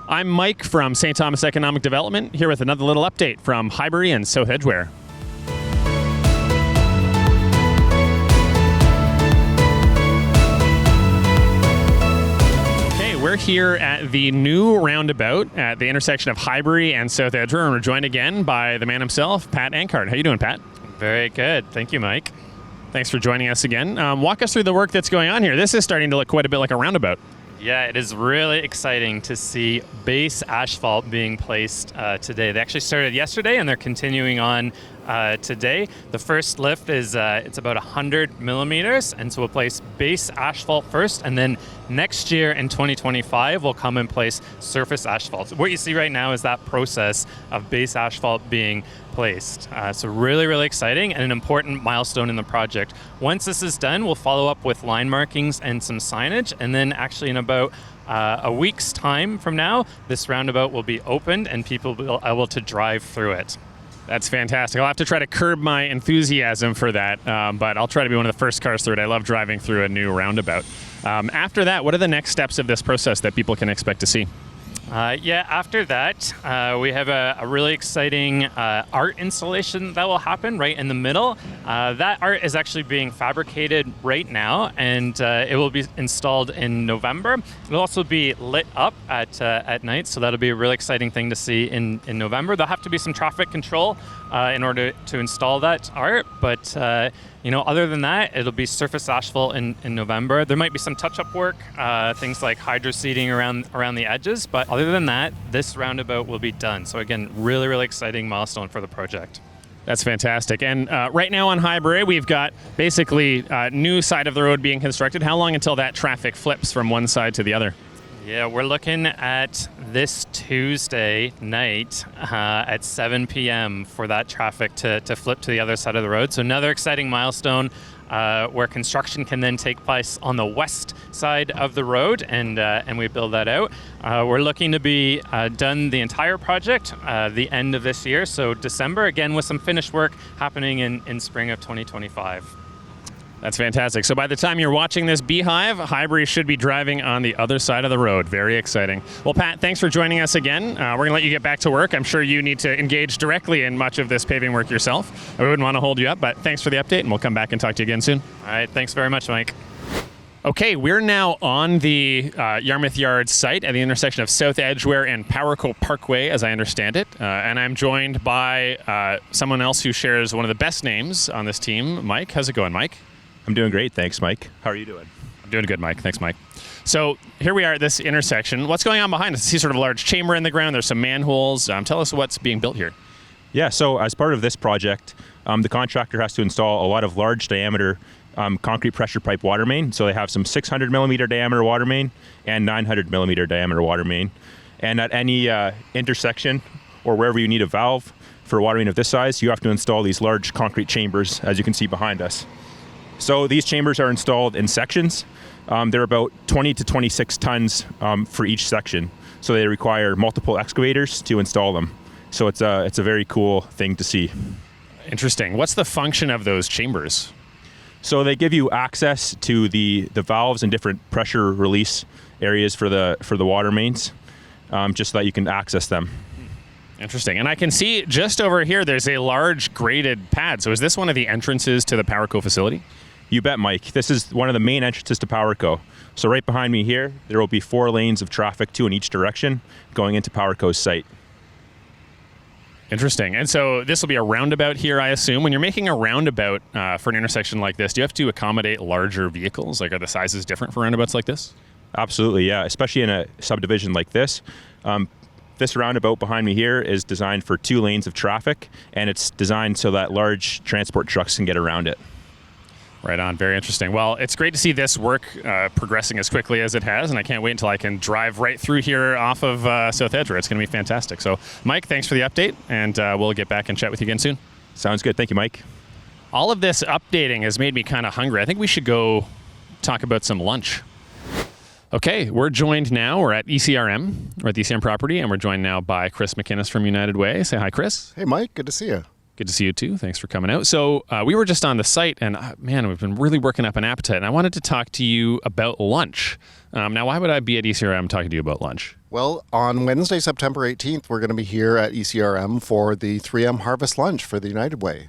I'm Mike from St. Thomas Economic Development, here with another little update from Highbury and South Edgeware. Okay, we're here at the new roundabout at the intersection of Highbury and South Edgeware, and we're joined again by the man himself, Pat Anckaert. How you doing, Pat? Very good. Thank you, Mike. Thanks for joining us again. Walk us through the work that's going on here. This is starting to look quite a bit like a roundabout. Yeah, it is really exciting to see base asphalt being placed today. They actually started yesterday and they're continuing on today. The first lift is it's about 100 millimeters, and so we'll place base asphalt first, and then next year in 2025 we'll come and place surface asphalt. What you see right now is that process of base asphalt being placed. So really, really exciting and an important milestone in the project. Once this is done, we'll follow up with line markings and some signage, and then actually in about a week's time from now, this roundabout will be opened and people will be able to drive through it. That's fantastic. I'll have to try to curb my enthusiasm for that, but I'll try to be one of the first cars through it. I love driving through a new roundabout. After that, what are the next steps of this process that people can expect to see? After that, we have a really exciting art installation that will happen right in the middle. That art is actually being fabricated right now, and it will be installed in November. It'll also be lit up at night, so that'll be a really exciting thing to see in November. There'll have to be some traffic control in order to install that art, but other than that, it'll be surface asphalt in November. There might be some touch-up work, things like hydro seeding around the edges, but other than that, this roundabout will be done. So again, really, really exciting milestone for the project. That's fantastic. And right now on Highbury, we've got basically a new side of the road being constructed. How long until that traffic flips from one side to the other? Yeah, we're looking at this Tuesday night at 7 p.m. for that traffic to flip to the other side of the road. So another exciting milestone where construction can then take place on the west side of the road, and we build that out. We're looking to be done the entire project the end of this year, so December, again with some finished work happening in spring of 2025. That's fantastic. So by the time you're watching this Beehive, Highbury should be driving on the other side of the road. Very exciting. Well, Pat, thanks for joining us again. We're going to let you get back to work. I'm sure you need to engage directly in much of this paving work yourself. I wouldn't want to hold you up, but thanks for the update, and we'll come back and talk to you again soon. All right. Thanks very much, Mike. Okay, we're now on the Yarmouth Yards site at the intersection of South Edgeware and Powerco Parkway, as I understand it. And I'm joined by someone else who shares one of the best names on this team, Mike. How's it going, Mike? I'm doing great, thanks, Mike. How are you doing? I'm doing good, Mike. Thanks, Mike. So here we are at this intersection. What's going on behind us? I see sort of a large chamber in the ground. There's some manholes. Tell us what's being built here. Yeah, so as part of this project, the contractor has to install a lot of large diameter concrete pressure pipe water main. So they have some 600 millimeter diameter water main and 900 millimeter diameter water main. And at any intersection or wherever you need a valve for a water main of this size, you have to install these large concrete chambers, as you can see behind us. So these chambers are installed in sections. They're about 20 to 26 tons for each section. So they require multiple excavators to install them. So it's a very cool thing to see. Interesting. What's the function of those chambers? So they give you access to the valves and different pressure release areas for the water mains, just so that you can access them. Interesting. And I can see just over here there's a large graded pad. So is this one of the entrances to the Powerco facility? You bet, Mike. This is one of the main entrances to Powerco. So right behind me here, there will be 4 lanes of traffic, 2 in each direction, going into Powerco's site. Interesting. And so this will be a roundabout here, I assume. When you're making a roundabout for an intersection like this, do you have to accommodate larger vehicles? Like, are the sizes different for roundabouts like this? Absolutely, yeah. Especially in a subdivision like this. This roundabout behind me here is designed for 2 lanes of traffic, and it's designed so that large transport trucks can get around it. Right on. Very interesting. Well, it's great to see this work progressing as quickly as it has, and I can't wait until I can drive right through here off of South Edgeware. It's going to be fantastic. So, Mike, thanks for the update, and we'll get back and chat with you again soon. Sounds good. Thank you, Mike. All of this updating has made me kind of hungry. I think we should go talk about some lunch. Okay, we're joined now. We're at ECRM. We're at the ECRM property, and we're joined now by Chris McKinnis from United Way. Say hi, Chris. Hey, Mike. Good to see you. Good to see you too. Thanks for coming out. So we were just on the site, and man, we've been really working up an appetite. And I wanted to talk to you about lunch. Now, why would I be at ECRM talking to you about lunch? Well, on Wednesday, September 18th, we're going to be here at ECRM for the 3M Harvest Lunch for the United Way.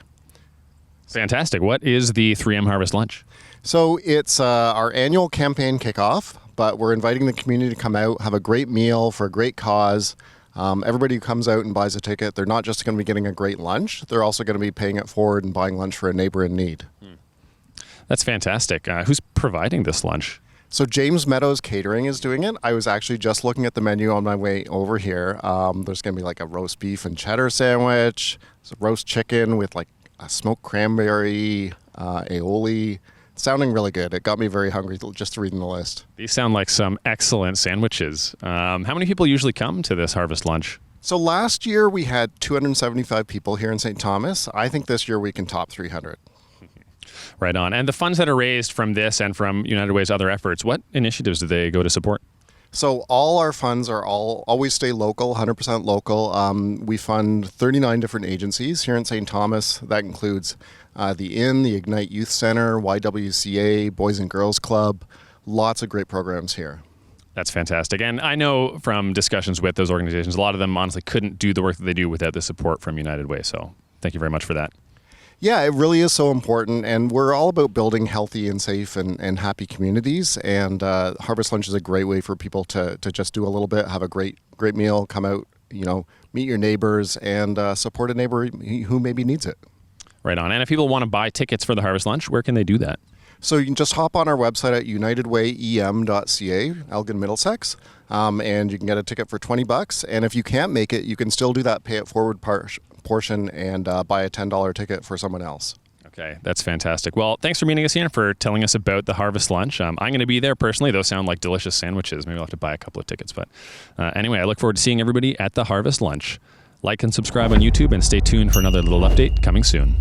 Fantastic. What is the 3M Harvest Lunch? So it's our annual campaign kickoff, but we're inviting the community to come out, have a great meal for a great cause. Everybody who comes out and buys a ticket, they're not just going to be getting a great lunch, they're also going to be paying it forward and buying lunch for a neighbor in need. That's fantastic. Who's providing this lunch? So James Meadows Catering is doing it. I was actually just looking at the menu on my way over here. There's going to be like a roast beef and cheddar sandwich, roast chicken with like a smoked cranberry, aioli. Sounding really good. It got me very hungry just reading the list. These sound like some excellent sandwiches. How many people usually come to this harvest lunch? So last year we had 275 people here in St. Thomas. I think this year we can top 300. Right on. And the funds that are raised from this and from United Way's other efforts, what initiatives do they go to support? So all our funds are always stay local, 100% local. We fund 39 different agencies here in St. Thomas. That includes the Inn, the Ignite Youth Center, YWCA, Boys and Girls Club. Lots of great programs here. That's fantastic. And I know from discussions with those organizations, a lot of them honestly couldn't do the work that they do without the support from United Way. So thank you very much for that. Yeah, it really is so important, and we're all about building healthy and safe and happy communities, and Harvest Lunch is a great way for people to just do a little bit, have a great meal, come out, meet your neighbors, and support a neighbor who maybe needs it. Right on. And if people want to buy tickets for the Harvest Lunch, where can they do that? So you can just hop on our website at unitedwayem.ca, Elgin, Middlesex, and you can get a ticket for $20. And if you can't make it, you can still do that pay it forward portion and buy a $10 ticket for someone else. Okay, that's fantastic. Well, thanks for meeting us here and for telling us about the Harvest Lunch. I'm going to be there personally. Those sound like delicious sandwiches. Maybe I'll have to buy a couple of tickets. But anyway, I look forward to seeing everybody at the Harvest Lunch. Like and subscribe on YouTube and stay tuned for another little update coming soon.